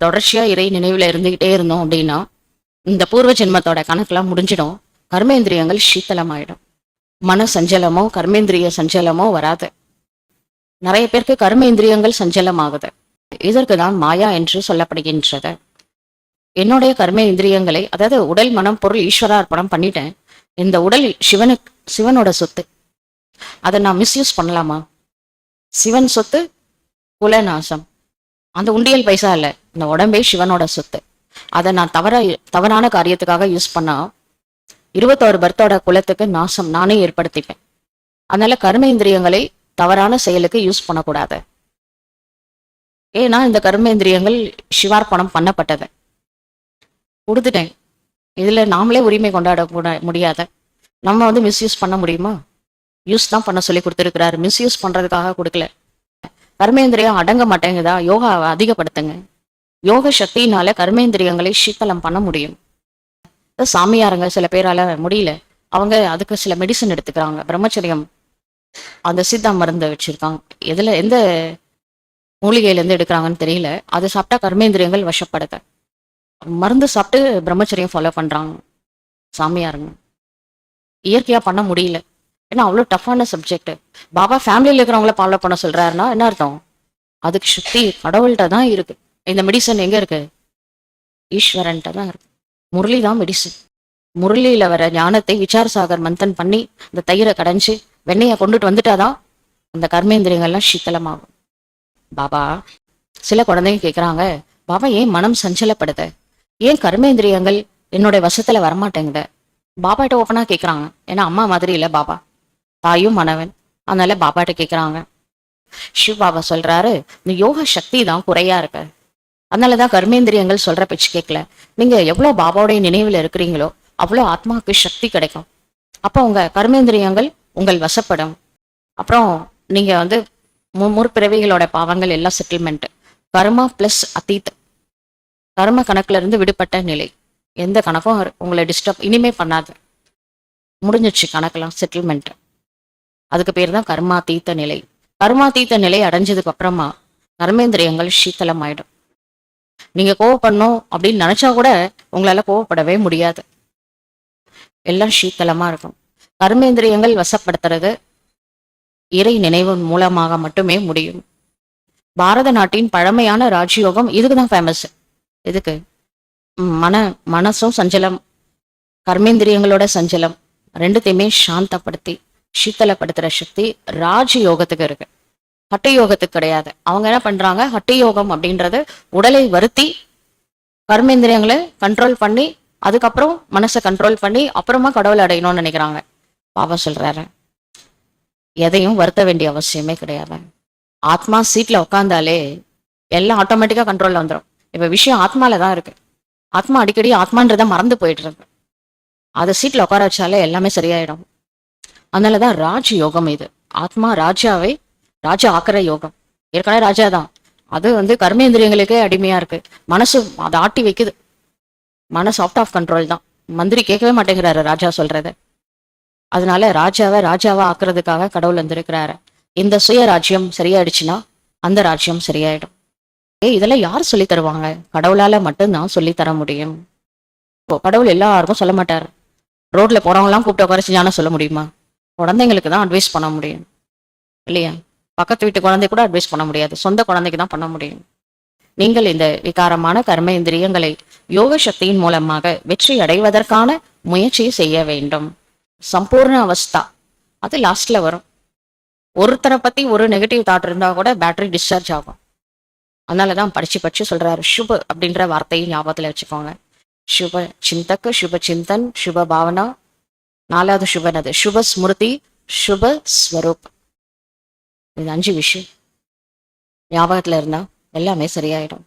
தொடர்ச்சியா இறை நினைவுல இருந்துகிட்டே இருந்தோம் அப்படின்னா இந்த பூர்வ ஜென்மத்தோட கணக்கெல்லாம் முடிஞ்சிடும். கர்மேந்திரியங்கள் சீத்தலமாயிடும். மன சஞ்சலமோ கர்மேந்திரிய சஞ்சலமோ வராது. நிறைய பேருக்கு கர்மேந்திரியங்கள் சஞ்சலமாகுது. இதற்கு தான் மாயா என்று சொல்லப்படுகின்றது. என்னுடைய கர்ம இந்திரியங்களை, அதாவது உடல் மனம் பொருள் ஈஸ்வரார்ப்பணம் பண்ணிட்டேன். இந்த உடல் சிவனோட சொத்து. அதை நான் மிஸ்யூஸ் பண்ணலாமா? சிவன் சொத்து குலநாசம். அந்த உண்டியல் பைசா இல்லை, இந்த உடம்பே சிவனோட சொத்து. அதை நான் தவறான காரியத்துக்காக யூஸ் பண்ணா 21 பர்த்தோட குலத்துக்கு நாசம் நானே ஏற்படுத்திப்பேன். அதனால கர்ம இந்திரியங்களை தவறான செயலுக்கு யூஸ் பண்ணக்கூடாது. ஏன்னா இந்த கர்மேந்திரியங்கள் சிவார்ப்பணம் பண்ணப்பட்டது, கொடுத்துட்டேன். இதுல நாமளே உரிமை கொண்டாட முடியாத நம்ம மிஸ்யூஸ் பண்ண முடியுமா? யூஸ் தான் பண்ண சொல்லி கொடுத்துருக்கிறாரு, மிஸ்யூஸ் பண்றதுக்காக கொடுக்கல. கர்மேந்திரியம் அடங்க மாட்டேங்குதா? யோகாவை அதிகப்படுத்துங்க. யோக சக்தியினால கர்மேந்திரியங்களை சீத்தலம் பண்ண முடியும். சாமியாருங்க சில பேரால முடியல, அவங்க அதுக்கு சில மெடிசன் எடுத்துக்கிறாங்க. பிரம்மச்சரியம் அந்த சித்தா மருந்து வச்சிருக்காங்க, எந்த மூலிகையில இருந்து எடுக்கிறாங்கன்னு தெரியல. அதை சாப்பிட்டா கர்மேந்திரியங்கள் வசப்படுத்த மருந்து சாப்பிட்டு பிரம்மச்சரியம் ஃபாலோ பண்றாங்க சாமியாருங்க. இயற்கையா பண்ண முடியல, ஏன்னா அவ்வளோ டஃப்பான சப்ஜெக்ட். பாபா ஃபேமிலியில் இருக்கிறவங்கள ஃபாலோ பண்ண சொல்றாருன்னா என்ன அர்த்தம்? அதுக்கு சக்தி கடவுள்கிட்ட தான் இருக்கு. இந்த மெடிசன் எங்க இருக்கு? ஈஸ்வரன்ட்ட தான் இருக்கு. முரளி தான் மெடிசன். முரளியில வர ஞானத்தை விசார சாகர் மந்தன் பண்ணி இந்த தயிரை கடைஞ்சு வெண்ணையை கொண்டுட்டு வந்துட்டாதான் அந்த கர்மேந்திரியங்கள்லாம் சீத்தலமாகும். பாபா சில குழந்தைங்க கேட்குறாங்க, பாபா ஏன் மனம் சஞ்சலப்படுது, ஏன் கர்மேந்திரியங்கள் என்னோட வசத்துல வரமாட்டேங்குது? பாபாட்ட ஓப்பனா கேட்குறாங்க. ஏன்னா அம்மா மாதிரி இல்லை பாபா, தாயும் மனவன். அதனால பாபாட்ட கேட்குறாங்க. சிவ பாபா சொல்றாரு, இந்த யோக சக்தி தான் குறையா இருக்கு, அதனாலதான் கர்மேந்திரியங்கள் சொல்ற பேச்சு கேட்கல. நீங்க எவ்வளவு பாபாவுடைய நினைவுல இருக்கிறீங்களோ அவ்வளோ ஆத்மாவுக்கு சக்தி கிடைக்கும். அப்போ உங்க கர்மேந்திரியங்கள் உங்கள் வசப்படும். அப்புறம் நீங்க முற்பிறவிகளோட பாவங்கள் எல்லாம் செட்டில்மெண்ட். கர்மா பிளஸ் அதீத், கர்ம கணக்குல இருந்து விடுபட்ட நிலை. எந்த கணக்கும் உங்களை டிஸ்டர்ப் இனிமே பண்ணாது. முடிஞ்சிச்சு கணக்கெல்லாம் செட்டில்மெண்ட். அதுக்கு பேர் தான் கர்மாதீத்த நிலை. கர்மாதீத்த நிலை அடைஞ்சதுக்கு அப்புறமா கர்மேந்திரியங்கள் சீத்தலம் ஆயிடும். நீங்க கோவப்படணும் அப்படின்னு நினைச்சா கூட உங்களால கோவப்படவே முடியாது, எல்லாம் சீத்தலமா இருக்கும். கர்மேந்திரியங்கள் வசப்படுத்துறது இறை நினைவு மூலமாக மட்டுமே முடியும். பாரத நாட்டின் பழமையான ராஜயோகம் இதுக்குதான் ஃபேமஸ். இதுக்கு மனசும் சஞ்சலம், கர்மேந்திரியங்களோட சஞ்சலம் ரெண்டுத்தையுமே சாந்தப்படுத்தி சீத்தலப்படுத்துற சக்தி ராஜயோகத்துக்கு இருக்கு, ஹட்ட யோகத்துக்கு கிடையாது. அவங்க என்ன பண்றாங்க, ஹட்ட யோகம் அப்படின்றது உடலை வருத்தி கர்மேந்திரியங்களை கண்ட்ரோல் பண்ணி அதுக்கப்புறம் மனசை கண்ட்ரோல் பண்ணி அப்புறமா கடவுளை அடையணும்னு நினைக்கிறாங்க. பாபா சொல்றாரு, எதையும் வருத்த வேண்டிய அவசியமே கிடையாது. ஆத்மா சீட்ல உட்காந்தாலே எல்லாம் ஆட்டோமேட்டிக்கா கண்ட்ரோல்ல வந்துடும். இப்ப விஷயம் ஆத்மால தான் இருக்கு. ஆத்மா அடிக்கடி ஆத்மான்றத மறந்து போயிட்டு இருக்கு. அதை சீட்ல உட்கார வச்சாலே எல்லாமே சரியாயிடும். அதனாலதான் ராஜ் யோகம் இது. ஆத்மா ராஜாவை ராஜா ஆக்கிற யோகம். ஏற்கனவே ராஜா தான், அது கர்மேந்திரியங்களுக்கே அடிமையா இருக்கு. மனசு அதை ஆட்டி வைக்குது. மனசு அவுட் ஆஃப் கண்ட்ரோல் தான். மந்திரி கேட்கவே மாட்டேங்கிறாரு ராஜா சொல்றத. அதனால ராஜாவா ஆக்குறதுக்காக கடவுள் வந்திருக்கிறாரு. இந்த சுய ராஜ்யம் சரியாயிடுச்சுன்னா அந்த ராஜ்யம் சரியாயிடும். இதெல்லாம் யார் சொல்லி தருவாங்க? கடவுளால மட்டும்தான் சொல்லி தர முடியும். கடவுள் எல்லாருக்கும் சொல்ல மாட்டாரு. ரோட்ல போறவங்கலாம் கூப்பிட்டு உட்கார ஞானம் சொல்ல முடியுமா? குழந்தைங்களுக்கு தான் அட்வைஸ் பண்ண முடியும் இல்லையா? பக்கத்து வீட்டு குழந்தை கூட அட்வைஸ் பண்ண முடியாது, சொந்த குழந்தைக்கு தான் பண்ண முடியும். நீங்கள் இந்த விகாரமான கர்ம இந்திரியங்களை யோக சக்தியின் மூலமாக வெற்றி அடைவதற்கான முயற்சியை செய்ய வேண்டும். சம்பூர்ண அவஸ்தா அது லாஸ்ட்ல வரும். ஒருத்தரை பத்தி ஒரு நெகட்டிவ் தாட் இருந்தா கூட பேட்டரி டிஸ்சார்ஜ் ஆகும். அதனாலதான் படிச்சு சொல்றாரு, சுப அப்படின்ற வார்த்தையை ஞாபகத்துல வச்சுக்கோங்க. சுப சிந்தக்கு, சுப சிந்தன், சுப பாவனா. 4வது சுபனது சுப ஸ்மிருதி, சுப ஸ்வரூப். இது 5 விஷயம் ஞாபகத்துல இருந்தா எல்லாமே சரியாயிடும்.